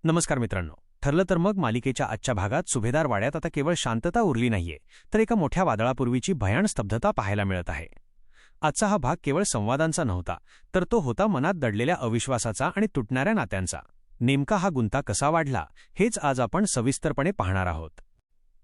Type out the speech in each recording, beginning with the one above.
नमस्कार मित्रांनो. ठरलं तर मग मालिकेच्या आजच्या भागात सुभेदार वाड्यात आता केवळ शांतता उरली नाहीये, तर एका मोठ्या वादळापूर्वीची भयाण स्तब्धता पाहायला मिळत आहे. आजचा हा भाग केवळ संवादांचा नव्हता, तर तो होता मनात दडलेल्या अविश्वासाचा आणि तुटणाऱ्या नात्यांचा. नेमका हा गुंता कसा वाढला हेच आज आपण सविस्तरपणे पाहणार आहोत.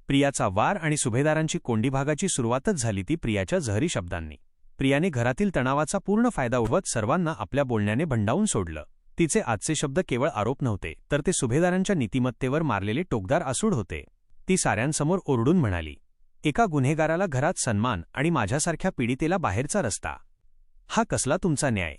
प्रियाचा वार आणि सुभेदारांची कोंडी भागाची सुरुवातच झाली ती प्रियाच्या जहरी शब्दांनी. प्रियाने घरातील तणावाचा पूर्ण फायदा उठवत सर्वांना आपल्या बोलण्याने भंडावून सोडलं. तिचे आजचे शब्द केवळ आरोप नव्हते, तर ते सुभेदारांच्या नीतिमत्तेवर मारलेले टोकदार आसूड होते. ती साऱ्यांसमोर ओरडून म्हणाली, एका गुन्हेगाराला घरात सन्मान आणि माझ्यासारख्या पीडितेला बाहेरचा रस्ता. हा कसला तुमचा न्याय?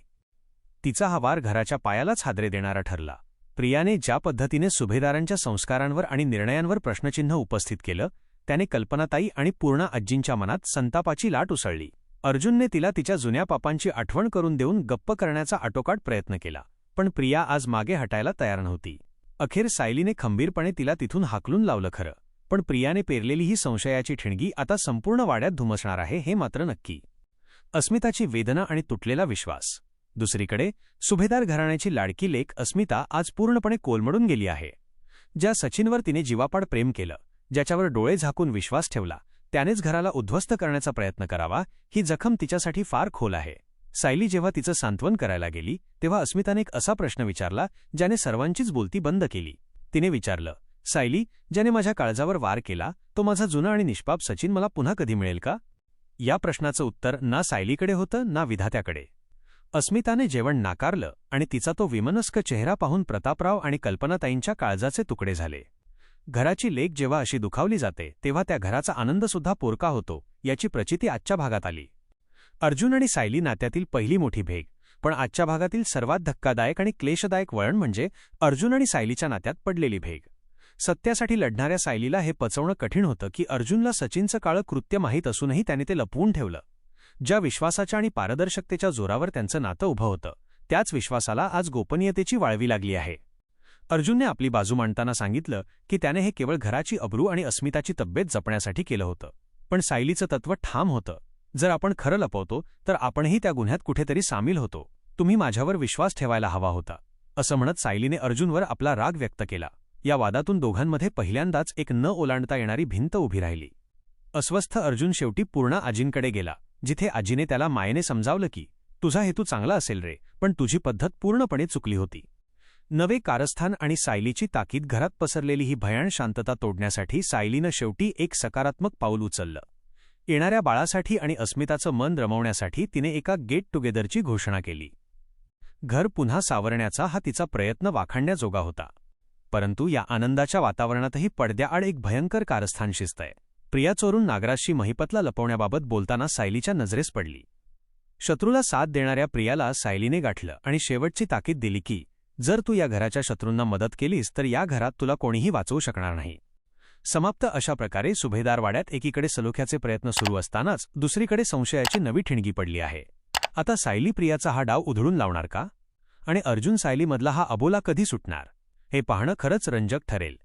तिचा हा वार घराच्या पायालाच हादरे देणारा ठरला. प्रियाने ज्या पद्धतीने सुभेदारांच्या संस्कारांवर आणि निर्णयांवर प्रश्नचिन्ह उपस्थित केलं, त्याने कल्पनाताई आणि पूर्णा आजींच्या मनात संतापाची लाट उसळली. अर्जुनने तिला तिच्या जुन्या पापांची आठवण करून देऊन गप्प करण्याचा आटोकाट प्रयत्न केला, पण प्रिया आज मागे हटायला तयार नव्हती. अखेर सायलीने खंबीरपणे तिला तिथून हाकलून लावलं खरं, पण प्रियाने पेरलेली ही संशयाची ठिणगी आता संपूर्ण वाड्यात धुमसणार आहे हे मात्र नक्की. अस्मिताची वेदना आणि तुटलेला विश्वास. दुसरीकडे सुभेदार घराण्याची लाडकी लेक अस्मिता आज पूर्णपणे कोलमडून गेली आहे. ज्या सचिनवर तिने जीवापाड प्रेम केलं, ज्याच्यावर डोळे झाकून विश्वास ठेवला, त्यानेच घराला उद्ध्वस्त करण्याचा प्रयत्न करावा, ही जखम तिच्यासाठी फार खोल आहे. सायली जेव्हा तिचं सांत्वन करायला गेली, तेव्हा अस्मिताने एक असा प्रश्न विचारला ज्याने सर्वांचीच बोलती बंद केली. तिने विचारलं, सायली, ज्याने माझ्या काळजावर वार केला, तो माझा जुना आणि निष्पाप सचिन मला पुन्हा कधी मिळेल का? या प्रश्नाचं उत्तर ना सायलीकडे होतं ना विधात्याकडे. अस्मिताने जेवण नाकारलं आणि तिचा तो विमनस्क चेहरा पाहून प्रतापराव आणि कल्पनाताईंच्या काळजाचे तुकडे झाले. घराची लेक जेव्हा अशी दुखावली जाते, तेव्हा त्या घराचा आनंदसुद्धा पोरका होतो, याची प्रचिती आजच्या भागात आली. अर्जुन आणि सायली नात्यातील पहिली मोठी भेग, पण आजच्या भागातील सर्वात धक्कादायक आणि क्लेशदायक वळण म्हणजे अर्जुन आणि सायलीच्या नात्यात पडलेली भेग. सत्यासाठी लढणाऱ्या सायलीला हे पचवणं कठीण होतं की अर्जुनला सचिनचं काळं कृत्य माहीत असूनही त्याने ते लपवून ठेवलं. ज्या विश्वासाच्या आणि पारदर्शकतेच्या जोरावर त्यांचं नातं उभं होतं, त्याच विश्वासाला आज गोपनीयतेची वाळवी लागली आहे. अर्जुनने आपली बाजू मांडताना सांगितलं की त्याने हे केवळ घराची अब्रू आणि अस्मिताची तब्येत जपण्यासाठी केलं होतं. पण सायलीचं तत्त्व ठाम होतं, जर आपण खरं लपवतो तर आपणही त्या गुन्ह्यात कुठेतरी सामील होतो. तुम्ही माझ्यावर विश्वास ठेवायला हवा होता, असं म्हणत सायलीने अर्जुनवर आपला राग व्यक्त केला. या वादातून दोघांमध्ये पहिल्यांदाच एक न ओलांडता येणारी भिंत उभी राहिली. अस्वस्थ अर्जुन शेवटी पूर्णा आजींकडे गेला, जिथे आजीने त्याला मायेने समजावलं की तुझा हेतू चांगला असेल रे, पण तुझी पद्धत पूर्णपणे चुकली होती. नवे कारस्थान आणि सायलीची ताकीद घरात पसरलेली ही भयाण शांतता तोडण्यासाठी सायलीनं शेवटी एक सकारात्मक पाऊल उचललं. येणाऱ्या बाळासाठी आणि अस्मिताचं मन रमवण्यासाठी तिने एका गेट टुगेदरची घोषणा केली. घर पुन्हा सावरण्याचा हा तिचा प्रयत्न वाखाणण्याजोगा होता. परंतु या आनंदाच्या वातावरणातही पडद्याआड एक भयंकर कारस्थान शिजतंय. प्रिया चोरून नागराजशी महिपतला लपवण्याबाबत बोलताना सायलीच्या नजरेस पडली. शत्रूला साथ देणाऱ्या प्रियाला सायलीने गाठलं आणि शेवटची ताकीद दिली की जर तू या घराच्या शत्रूंना मदत केलीस तर या घरात तुला कोणीही वाचवू शकणार नाही. समाप्त. अशा प्रकारे सुभेदार वाड्यात एकीकडे सलोख्याचे प्रयत्न सुरू असतानाच दुसरीकडे संशयाची नवी ठिणगी पडली आहे. आता सायली प्रियाचा हा डाव उधळून लावणार का? आणि अर्जुन सायलीमधला हा अबोला कधी सुटणार? हे पाहणं खरंच रंजक ठरेल.